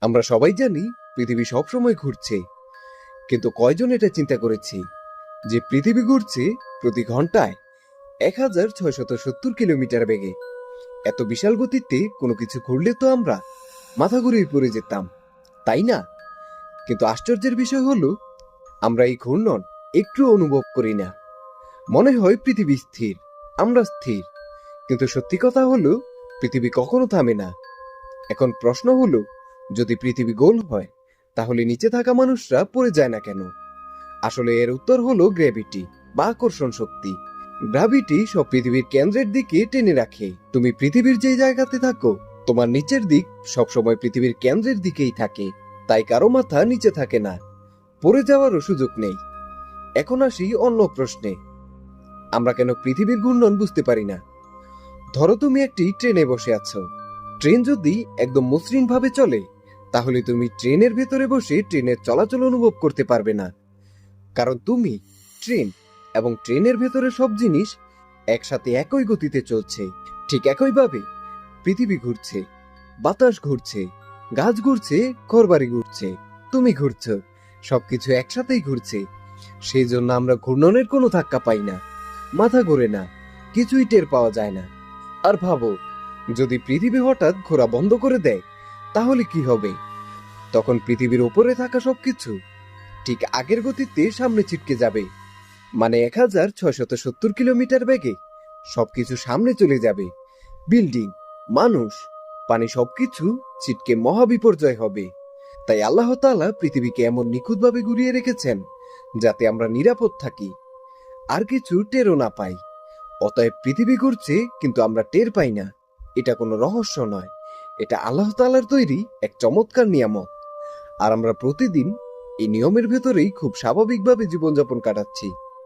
আমরা সবাই জানি পৃথিবী সবসময় ঘুরছে, কিন্তু কয়জন এটা চিন্তা করেছি যে পৃথিবী ঘুরছে প্রতি ঘন্টায় 1670 কিলোমিটার বেগে। এত বিশাল গতিতে কোনো কিছু ঘুরলে তো আমরা মাথা ঘুরিয়ে পড়ে যেতাম, তাই না? কিন্তু আশ্চর্যের বিষয় হলো, আমরা এই ঘূর্ণন একটু অনুভব করি না। মনে হয় পৃথিবী স্থির, আমরা স্থির, কিন্তু সত্যি কথা হলো পৃথিবী কখনো থামে না। এখন প্রশ্ন হলো, যদি পৃথিবী গোল হয় তাহলে নিচে থাকা মানুষরা পড়ে যায় না কেন? আসলে এর উত্তর হলো গ্র্যাভিটি বা আকর্ষণ শক্তি। গ্র্যাভিটি সব পৃথিবীর কেন্দ্রের দিকে টেনে রাখে। তুমি পৃথিবীর যে জায়গাতে থাকো, তোমার নিচের দিক সবসময় পৃথিবীর কেন্দ্রের দিকেই থাকে। তাই কারো মাথা নিচে থাকে না, পড়ে যাওয়ারও সুযোগ নেই। এখন আসি অন্য প্রশ্নে, আমরা কেন পৃথিবীর ঘূর্ণন বুঝতে পারি না? ধরো তুমি একটি ট্রেনে বসে আছো। ট্রেন যদি একদম মসৃণ ভাবে চলে, তাহলে তুমি ট্রেনের ভেতরে বসে ট্রেনের চলাচল অনুভব করতে পারবে না, কারণ তুমি ট্রেন এবং ট্রেনের ভেতরে সব জিনিস একসাথে একই গতিতে চলছে। ঠিক একইভাবে পৃথিবী ঘুরছে, বাতাস ঘুরছে, গাছ ঘুরছে, ঘরবাড়ি ঘুরছে, তুমি ঘুরছ, সবকিছু একসাথেই ঘুরছে। সেই জন্য আমরা ঘূর্ণনের কোনো ধাক্কা পাই না, মাথা ঘোরে না, কিছুই টের পাওয়া যায় না। আর ভাবো, যদি পৃথিবী হঠাৎ ঘোরা বন্ধ করে দেয় তাহলে কি হবে? তখন পৃথিবীর উপরে থাকা সবকিছু ঠিক আগের গতিতে সামনে ছিটকে যাবে। মানে 1670 কিলোমিটার বেগে সবকিছু সামনে চলে যাবে। বিল্ডিং, মানুষ, পানি সবকিছু ছিটকে মহাবিপর্যয় হবে। তাই আল্লাহ তাআলা পৃথিবীকে এমন নিখুঁতভাবে ঘুরিয়ে রেখেছেন যাতে আমরা নিরাপদ থাকি, আর কিছু টেরও না পাই। অতএব পৃথিবী ঘুরছে কিন্তু আমরা টের পাই না। এটা কোনো রহস্য নয়, এটা আল্লাহ তাআলার তৈরি এক চমৎকার নিয়ামত। আর আমরা প্রতিদিন এই নিয়মের ভেতরেই খুব স্বাভাবিকভাবে জীবনযাপন কাটাচ্ছি।